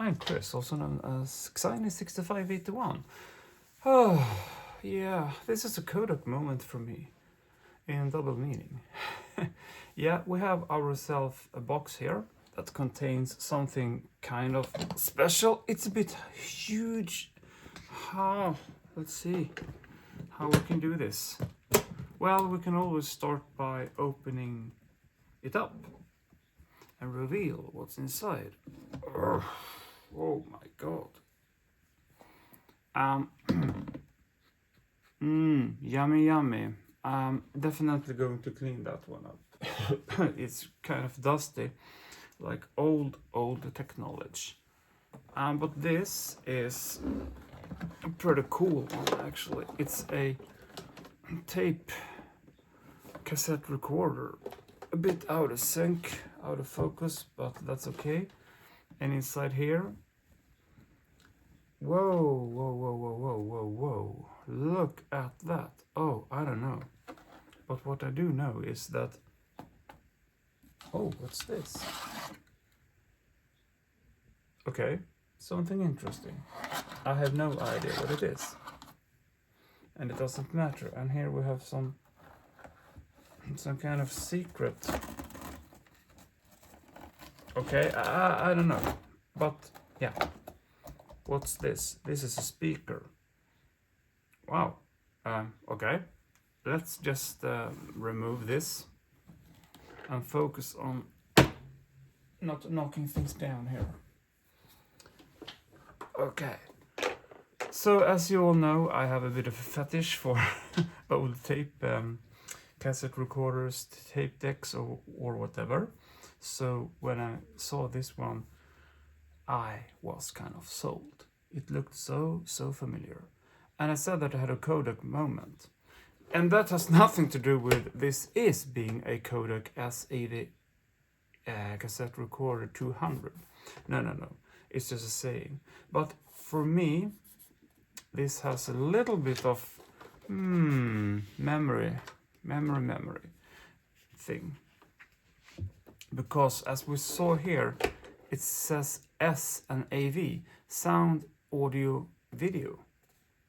I'm Cris, also known as Xine6581. Oh, yeah, this is a Kodak moment for me, in double meaning. Yeah, we have ourselves a box here that contains something kind of special. It's a bit huge. How? Let's see how we can do this. Well, we can always start by opening it up and reveal what's inside. Urgh. Oh my god. Yummy yummy. Definitely going to clean that one up. It's kind of dusty, like old technology. But this is a pretty cool one actually. It's a tape cassette recorder. A bit out of sync, out of focus, but that's okay. And inside here, whoa. Look at that. Oh, I don't know. But what I do know is that, oh, what's this? Okay, something interesting. I have no idea what it is. And it doesn't matter. And here we have some kind of secret. Okay, I don't know. But yeah. What's this? This is a speaker. Wow. Okay. Let's just remove this and focus on not knocking things down here. Okay. So as you all know, I have a bit of a fetish for old tape, cassette recorders, tape decks, or whatever. So when I saw this one, I was kind of sold. It looked so familiar. And I said that I had a Kodak moment. And that has nothing to do with this is being a Kodak S-A cassette recorder 200. No. It's just a saying. But for me, this has a little bit of memory thing. Because as we saw here, it says S and AV, sound, audio, video.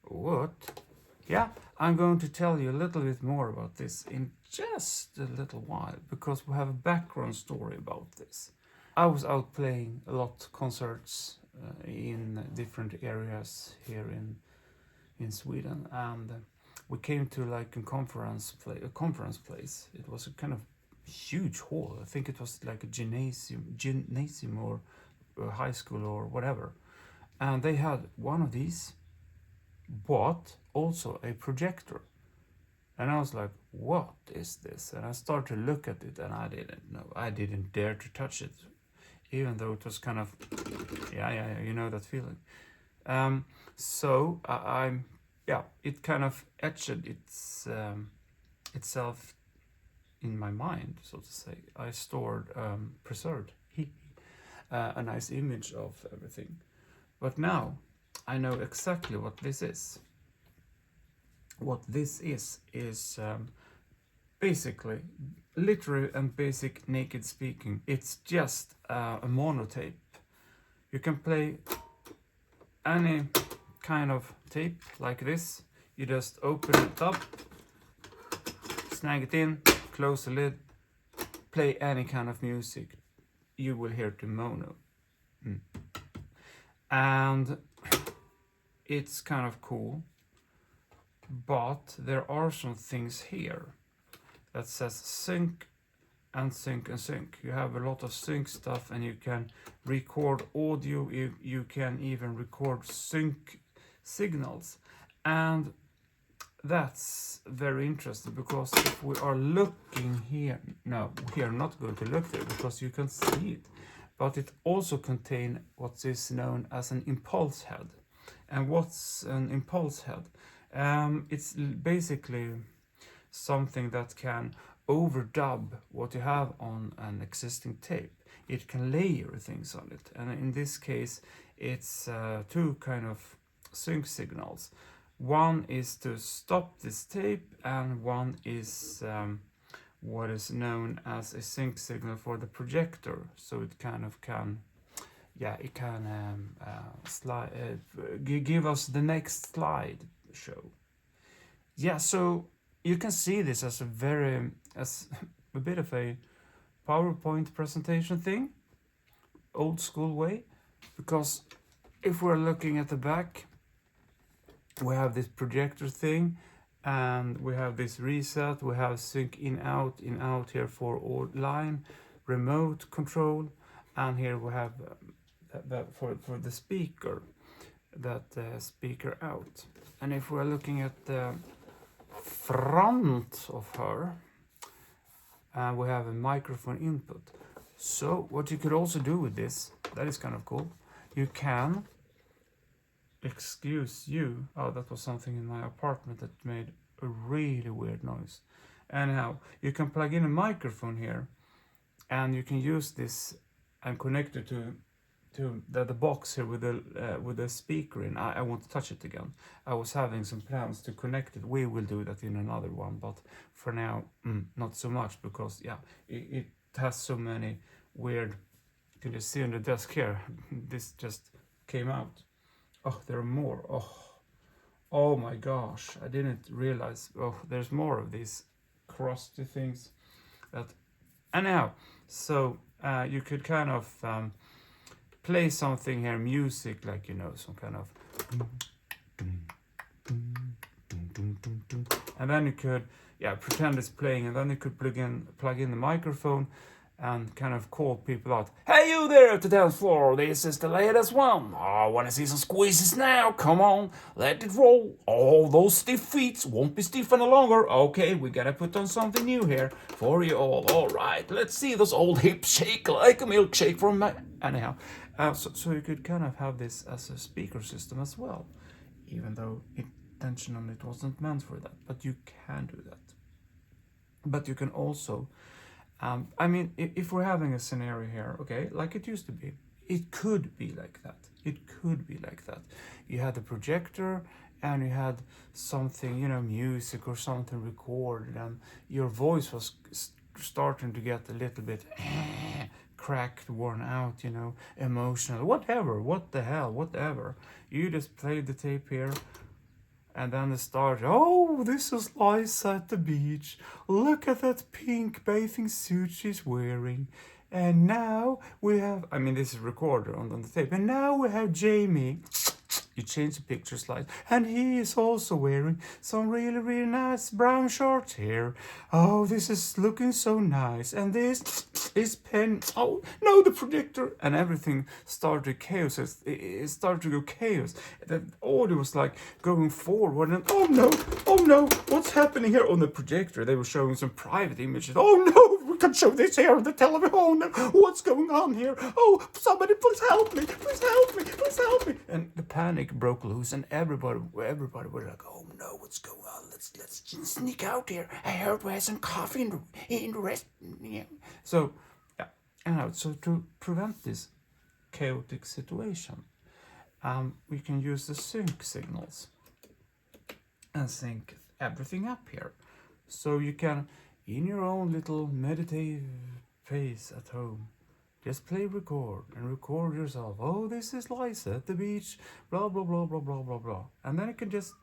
What? Yeah, I'm going to tell you a little bit more about this in just a little while, because we have a background story about this. I was out playing a lot concerts in different areas here in Sweden, and we came to like a conference place. It was a kind of huge hall. I think it was like a gymnasium or a high school or whatever. And they had one of these, but also a projector. And I was like, what is this? And I started to look at it, and I didn't know. I didn't dare to touch it, even though it was kind of, yeah, you know that feeling. So it kind of etched itself in my mind, so to say. I preserved a nice image of everything. But now I know exactly what this is. What this is basically, literally and basic naked speaking, it's just a monotape. You can play any kind of tape like this. You just open it up, snag it in, close the lid, play any kind of music. You will hear the mono. And it's kind of cool, but there are some things here that says sync and sync and sync. You have a lot of sync stuff, and you can record audio, you can even record sync signals. And that's very interesting, because if we are looking here, no, we are not going to look there because you can see it, but it also contains what is known as an impulse head. And what's an impulse head? It's basically something that can overdub what you have on an existing tape. It can layer things on it, and in this case it's two kind of sync signals. One is to stop this tape, and one is what is known as a sync signal for the projector, so it kind of can yeah, it can give us the next slide show. Yeah, so you can see this as as a bit of a PowerPoint presentation thing, old school way, because if we're looking at the back, we have this projector thing, and we have this reset, we have sync in out here for all line, remote control, and here we have that for the speaker, that speaker out. And if we're looking at the front of her, we have a microphone input. So what you could also do with this, that is kind of cool, you can, excuse you, oh, that was something in my apartment that made a really weird noise. Anyhow, you can plug in a microphone here, and you can use this and connect it to the box here with the speaker in. I want to touch it again. I was having some plans to connect it. We will do that in another one, but for now, not so much, because yeah, it has so many weird. Can you see on the desk here? This just came out. Oh, there are more. Oh my gosh! I didn't realize. Oh, there's more of these crusty things. That anyhow. So you could kind of play something here, music, like, you know, some kind of, and then you could, yeah, pretend it's playing, and then you could plug in the microphone and kind of call people out. Hey, you there at the dance floor, this is the latest one. I want to see some squeezes now, come on, let it roll. All those stiff feet won't be stiff any longer. Okay, we gotta put on something new here for you all right, let's see those old hips shake like a milkshake from my... Anyhow, so you could kind of have this as a speaker system as well, even though intentionally it wasn't meant for that, but you can do that. But you can also, I mean, if we're having a scenario here, okay, like it used to be, it could be like that. It could be like that. You had a projector and you had something, you know, music or something recorded, and your voice was starting to get a little bit cracked, worn out, you know, emotional, whatever, what the hell, whatever. You just played the tape here, and then it started. Oh, this is Liza at the beach. Look at that pink bathing suit she's wearing. And now we have, I mean, this is recorded on the tape. And now we have Jamie. You change the picture slide. And he is also wearing some really, really nice brown shorts here. Oh, this is looking so nice. And this is pen. Oh, no, the projector. And everything started chaos. It started to go chaos. The audio was like going forward. And oh no, what's happening here on the projector? They were showing some private images. Oh no, we can show this here on the television. Oh no, what's going on here? Oh, somebody please help me. Please help me. Please help me. And the panic broke loose, and everybody were like, oh no, what's going on? Let's just sneak out here. I heard we had some coffee in the rest. Yeah. So, yeah, so to prevent this chaotic situation, we can use the sync signals and sync everything up here. So you can, in your own little meditative pace at home, just play record and record yourself. Oh, this is Liza at the beach, blah, blah, blah, blah, blah, blah, blah. And then you can just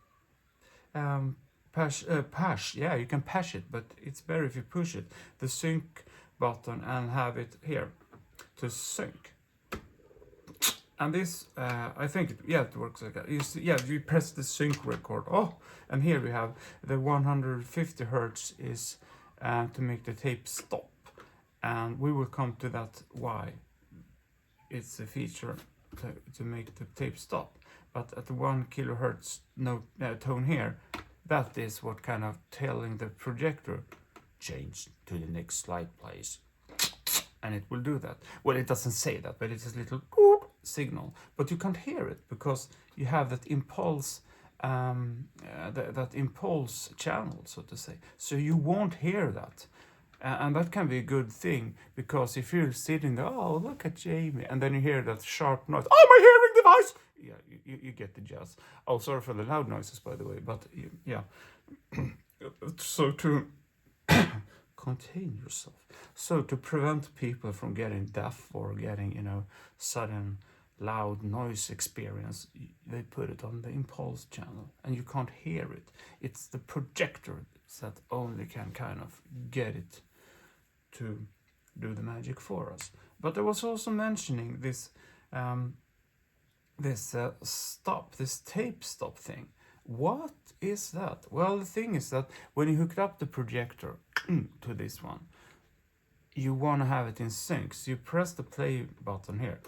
pash. Yeah, you can pash it, but it's better if you push it, the sync button, and have it here to sync. And this, I think, it works like that. You see, yeah, you press the sync record. Oh, and here we have the 150 hertz is to make the tape stop. And we will come to that why it's a feature to make the tape stop. But at the 1 kilohertz note tone here, that is what kind of telling the projector change to the next slide, please. And it will do that. Well, it doesn't say that, but it's a little signal. But you can't hear it because you have that impulse, that impulse channel, so to say. So you won't hear that. And that can be a good thing, because if you're sitting there, oh, look at Jamie, and then you hear that sharp noise, oh, my hearing device! Yeah, you get the jazz. Oh, sorry for the loud noises, by the way, but yeah. So to contain yourself. So to prevent people from getting deaf or getting, you know, sudden loud noise experience, they put it on the impulse channel and you can't hear it. It's the projector that only can kind of get it to do the magic for us. But I was also mentioning this this tape stop thing. What is that? Well, the thing is that when you hooked up the projector to this one, you want to have it in sync. So you press the play button here,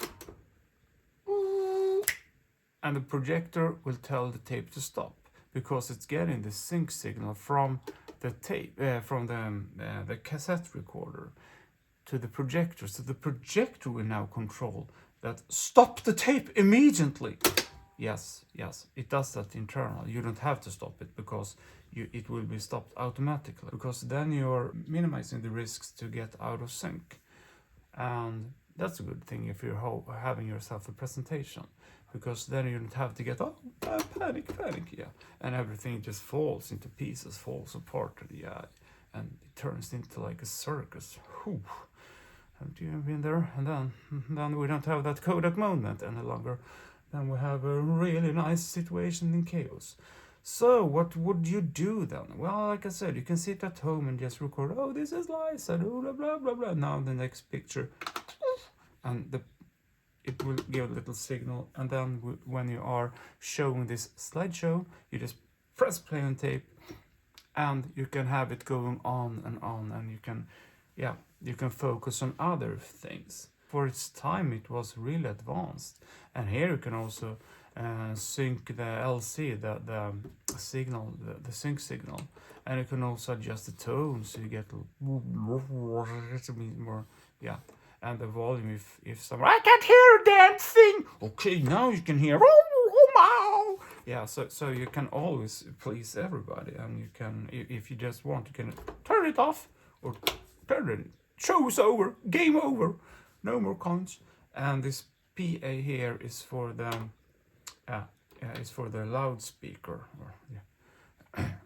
and the projector will tell the tape to stop because it's getting the sync signal from the tape, from the cassette recorder to the projector. So the projector will now control that. Stop the tape immediately. Yes, it does that internal. You don't have to stop it because it will be stopped automatically, because then you're minimizing the risks to get out of sync. And that's a good thing if you're having yourself a presentation, because then you don't have to get panic, and everything just falls into pieces, falls apart, and it turns into like a circus. Whew. Haven't you been there? And then we don't have that Kodak moment any longer. Then we have a really nice situation in chaos. So what would you do then? Well, like I said, you can sit at home and just record, oh, this is Liza, blah, blah, blah, blah. Now the next picture. And it will give a little signal. And then when you are showing this slideshow, you just press play on tape. And you can have it going on. And you can focus on other things. For its time, it was really advanced. And here you can also sync the LC, the signal, the sync signal, and you can also adjust the tone so you get more, and the volume if someone, I can't hear a damn thing. Okay, now you can hear. So you can always please everybody, and you can, if you just want, you can turn it off or turn it. Show's over, game over, no more coins. And this PA here is for the loudspeaker.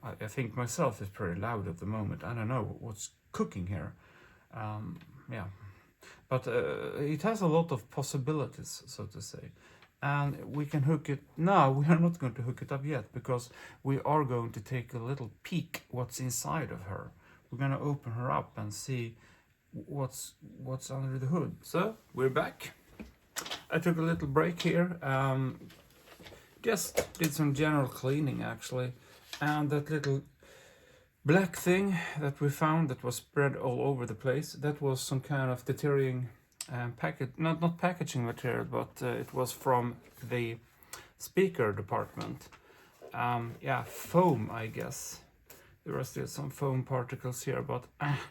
I think myself is pretty loud at the moment. I don't know what's cooking here. But it has a lot of possibilities, so to say. And we can hook it. No, we are not going to hook it up yet, because we are going to take a little peek what's inside of her. We're going to open her up and see what's under the hood. So we're back. I took a little break here. Just did some general cleaning actually, and that little black thing that we found that was spread all over the place, that was some kind of deteriorating not packaging material, but it was from the speaker department. Foam, I guess. There are still some foam particles here, but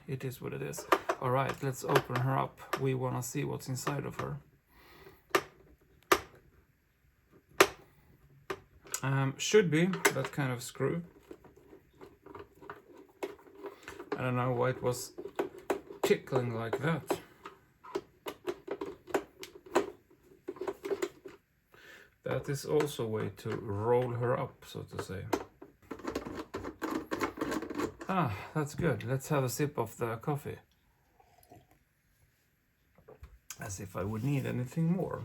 it is what it is. All right, let's open her up. We want to see what's inside of her. Should be that kind of screw. I don't know why it was tickling like that. That is also a way to roll her up, so to say. That's good. Let's have a sip of the coffee. As if I would need anything more.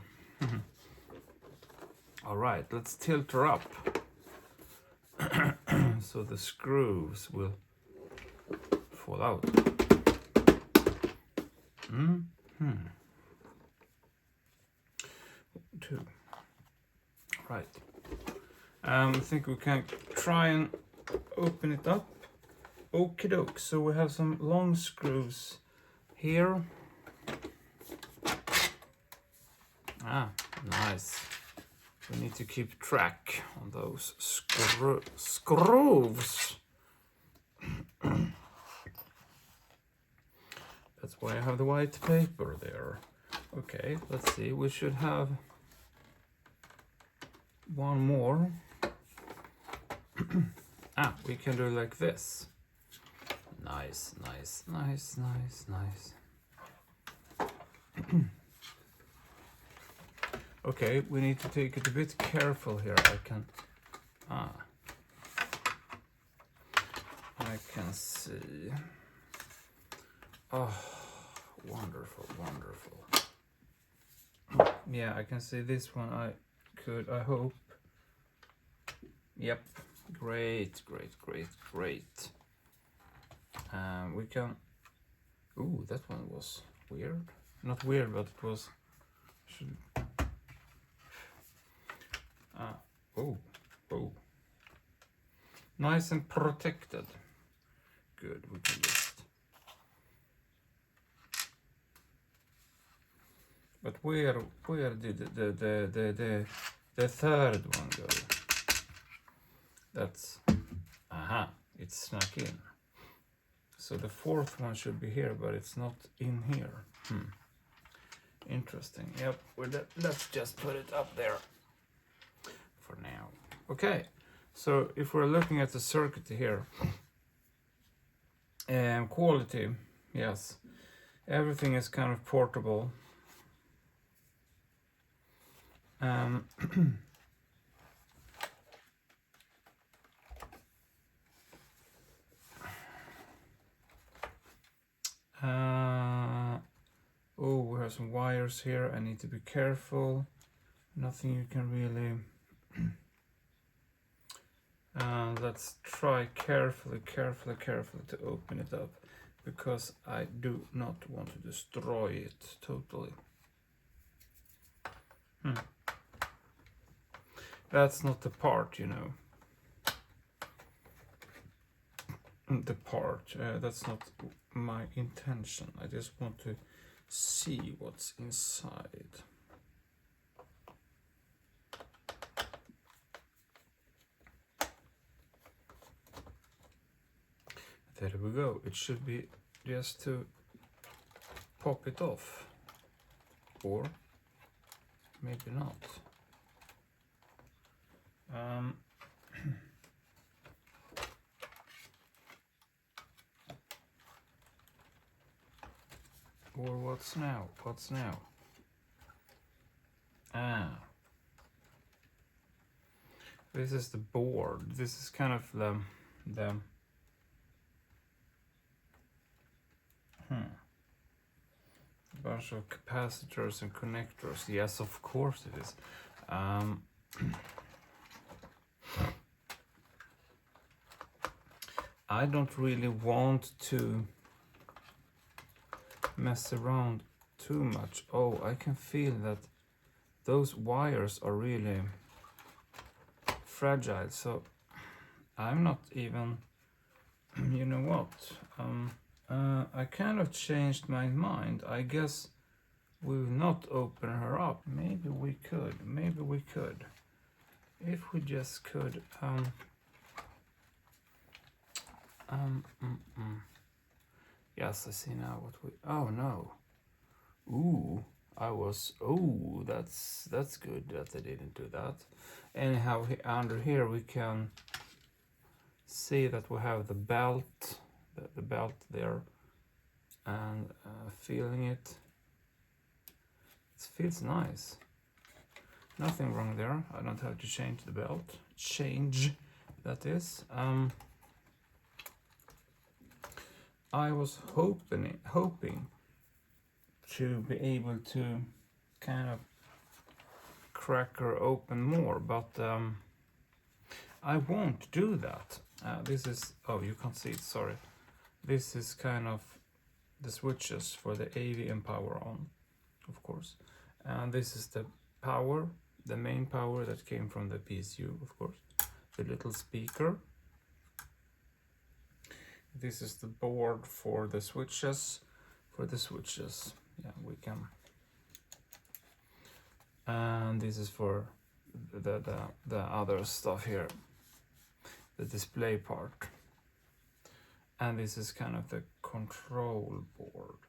All right, let's tilt her up. So the screws will fall out. Two. Right. I think we can try and open it up. Okie doke. So we have some long screws here. Nice. We need to keep track on those screws. That's why I have the white paper there. Okay, let's see. We should have one more. We can do like this. Nice. Okay, we need to take it a bit careful here. I can see. Oh, wonderful, wonderful. Yeah, I can see this one. I hope. Yep, great, great, great, great. We can. Ooh, that one was weird. Not weird, but it was. Should. Oh, oh. Nice and protected. Good. We can just. But where did the third one go? That's. Aha! It's snuck in. So the fourth one should be here, but it's not in here. Interesting. Yep. Let's just put it up there for now. Okay. So if we're looking at the circuit here, quality, yes, everything is kind of portable. Oh, we have some wires here. I need to be careful. Nothing you can really. Let's try carefully to open it up, because I do not want to destroy it totally. That's not the part, you know. The part, that's not my intention. I just want to see what's inside. There we go. It should be just to pop it off, or maybe not. Or what's now? What's now? This is the board. This is kind of the bunch of capacitors and connectors. Yes, of course it is. I don't really want to mess around too much. Oh, I can feel that those wires are really fragile, so I'm not even, you know what, I kind of changed my mind. I guess we will not open her up. Maybe we could, if we just could. Yes, I see now what we. Oh no! Ooh, that's good that I didn't do that. Anyhow, under here we can see that we have the belt, the belt there, and feeling it. It feels nice. Nothing wrong there. I don't have to change the belt. That is. I was hoping to be able to kind of crack her open more, but I won't do that. This is, oh, you can't see it, sorry. This is kind of the switches for the AV and power on, of course. And this is the power, the main power that came from the PSU, of course. The little speaker. This is the board for the switches. Yeah, we can. And this is for the other stuff here, the display part. And this is kind of the control board.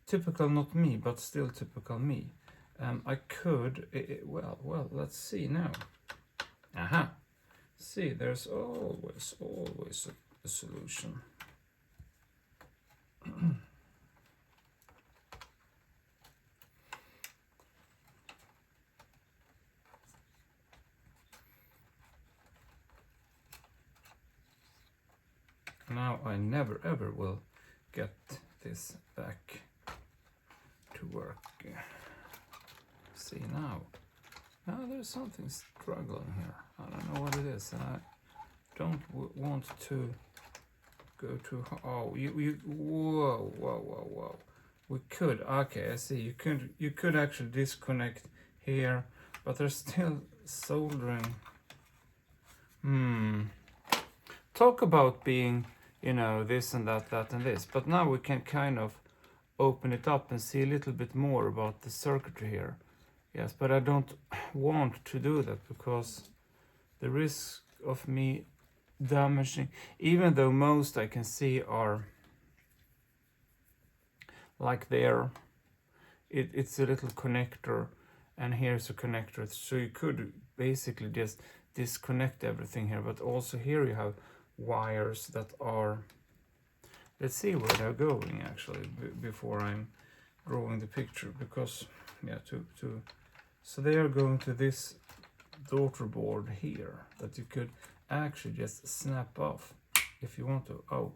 Typical, not me, but still typical me. I could, well, let's see now. Aha! See, there's always a solution. Now I never ever will get this back to work. See now. Now there's something struggling here. I don't know what it is, and I don't want to go too. Oh, whoa. We could. Okay, I see. You could actually disconnect here, but there's still soldering. Talk about being, you know, this and that and this. But now we can kind of open it up and see a little bit more about the circuitry here. Yes, but I don't want to do that because the risk of me damaging, even though most I can see are like there, it's a little connector, and here's a connector, so you could basically just disconnect everything here, but also here you have wires that are, let's see where they're going actually before I'm drawing the picture, because yeah, so they are going to this daughter board here that you could actually just snap off if you want to. Oh,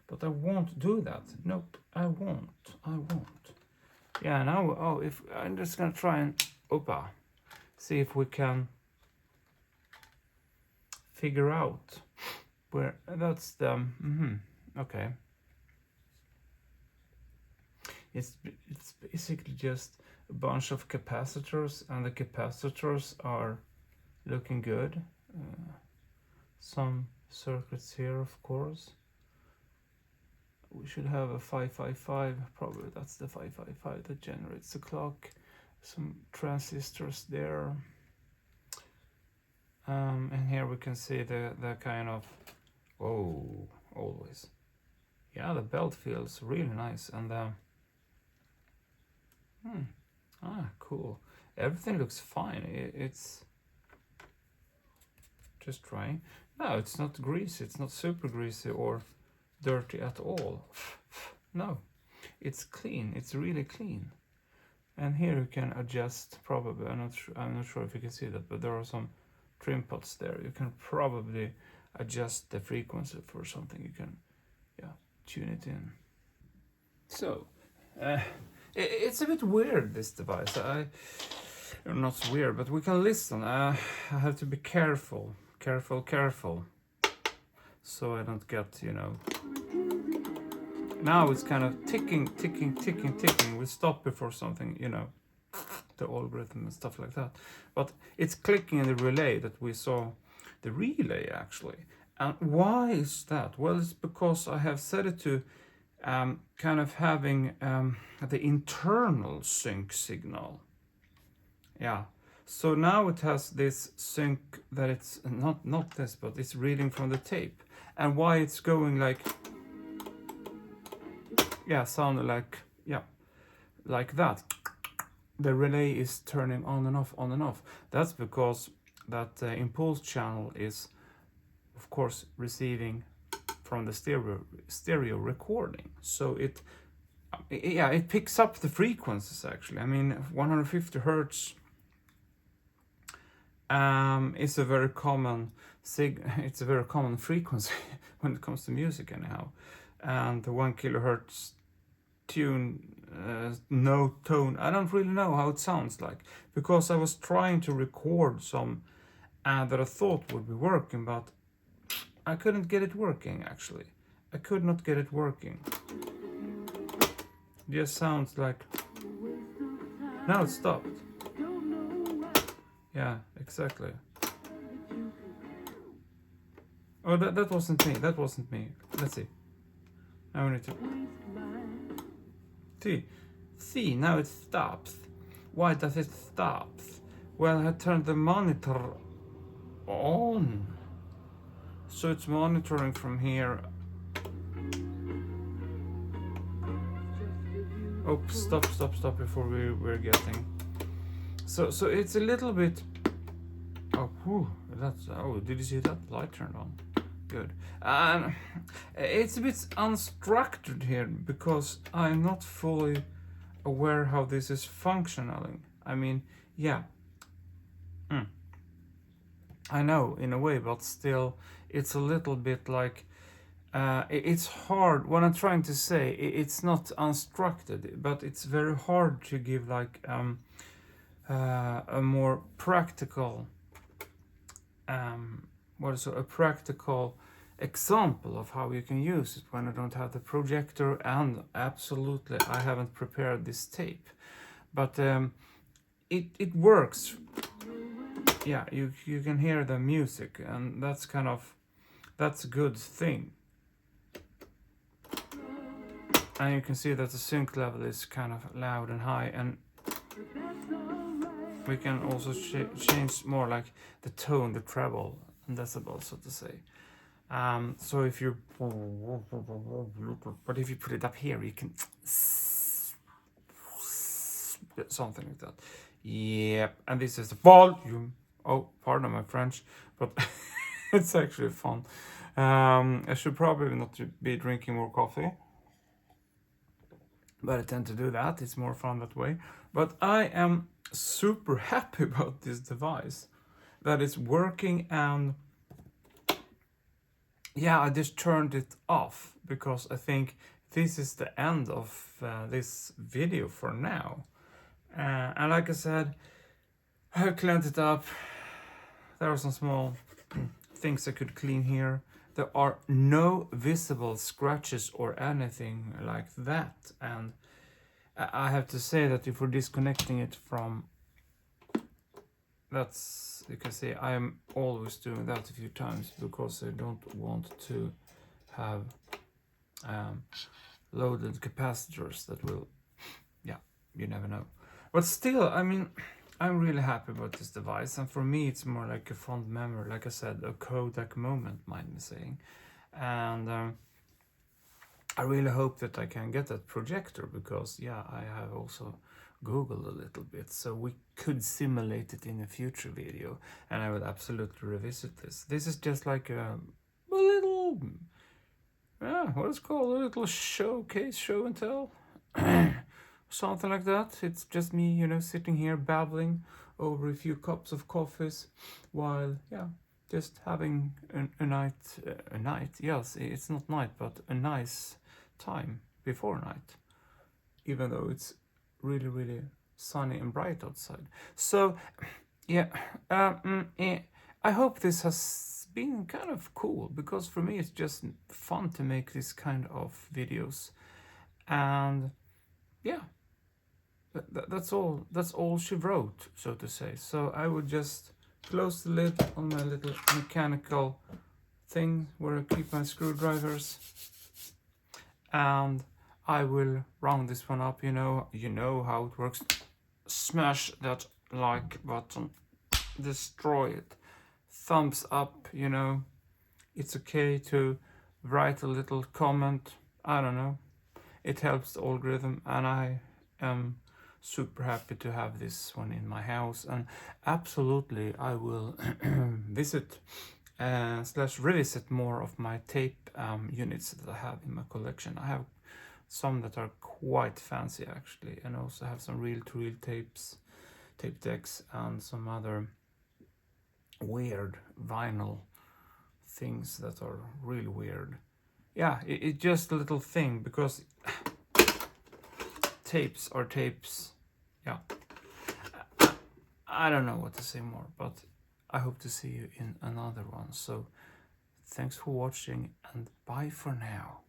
but I won't do that. Nope, I won't. Yeah, now, oh, if I'm just gonna try and see if we can figure out where that's the okay. It's basically just a bunch of capacitors, and the capacitors are looking good. Some circuits here, of course. We should have a 555, probably that's the 555 that generates the clock. Some transistors there. And here we can see the kind of, oh, always. Yeah, the belt feels really nice, and cool. Everything looks fine. It's just trying. No, it's not greasy. It's not super greasy or dirty at all. No, it's clean. It's really clean. And here you can adjust, probably. I'm not sure if you can see that, but there are some trim pots there. You can probably adjust the frequency for something. You can, yeah, tune it in. So, it's a bit weird, this device. Not weird, but we can listen. I have to be careful, so I don't get, you know. Now it's kind of ticking. We stop before something, you know, the algorithm and stuff like that. But it's clicking in the relay that we saw, the relay actually. And why is that? Well, it's because I have set it to kind of having the internal sync signal. Yeah. So now it has this sync that it's not this, but it's reading from the tape. And why it's going like, yeah, sounded like, yeah, like that. The relay is turning on and off. That's because that impulse channel is, of course, receiving from the stereo recording. So it picks up the frequencies actually. I mean, 150 hertz is a very common it's a very common frequency when it comes to music anyhow. And the 1 kilohertz tune, no tone, I don't really know how it sounds like, because I was trying to record some that I thought would be working, but I couldn't get it working actually. I could not get it working. It just sounds like, now it stopped. Yeah, exactly. Oh, that wasn't me. Let's see. Now we need to see, now it stops. Why does it stop? Well, I turned the monitor on, so it's monitoring from here. Oh, stop before we're getting. So it's a little bit. Oh, did you see that light turned on? Good. It's a bit unstructured here because I'm not fully aware how this is functioning. I mean, yeah. I know in a way, but still, it's a little bit like it's hard. What I'm trying to say, it's not unstructured, but it's very hard to give like a more practical, a practical example of how you can use it when I don't have the projector, and absolutely I haven't prepared this tape, but it works. Yeah, you can hear the music, and that's a good thing. And you can see that the sync level is kind of loud and high, and we can also change more like the tone, the treble and decibels, so to say. So if you, but if you put it up here, you can something like that. Yep, and this is the volume. Oh, pardon my French, but it's actually fun. I should probably not be drinking more coffee, but I tend to do that. It's more fun that way. But I am super happy about this device, that it's working. And yeah, I just turned it off because I think this is the end of this video for now. And like I said, I have cleaned it up. There are some small things I could clean here. There are no visible scratches or anything like that. And I have to say that if we're disconnecting it from, that's, you can see I am always doing that a few times because I don't want to have loaded capacitors that will, yeah, you never know. But still, I mean, I'm really happy about this device, and for me it's more like a fond memory, like I said, a Kodak moment, mind me saying. And I really hope that I can get that projector, because yeah, I have also Googled a little bit, so we could simulate it in a future video, and I would absolutely revisit this. This is just like a little, yeah, what is it called, a little showcase, show and tell. Something like that. It's just me, you know, sitting here babbling over a few cups of coffees while, yeah, just having a night. Yes, it's not night, but a nice time before night, even though it's really, really sunny and bright outside. So, yeah, I hope this has been kind of cool, because for me it's just fun to make this kind of videos. And yeah, that's all she wrote, so to say. So I would just close the lid on my little mechanical thing where I keep my screwdrivers, and I will round this one up. You know how it works. Smash that like button, destroy it, thumbs up. You know, it's okay to write a little comment. I don't know, it helps the algorithm, and I am super happy to have this one in my house. And absolutely I will visit slash revisit more of my tape units that I have in my collection. I have some that are quite fancy actually, and also have some reel-to-reel tapes, tape decks, and some other weird vinyl things that are really weird. Yeah, it's just a little thing, because tapes are tapes. Yeah, I don't know what to say more, but I hope to see you in another one. So thanks for watching, and bye for now.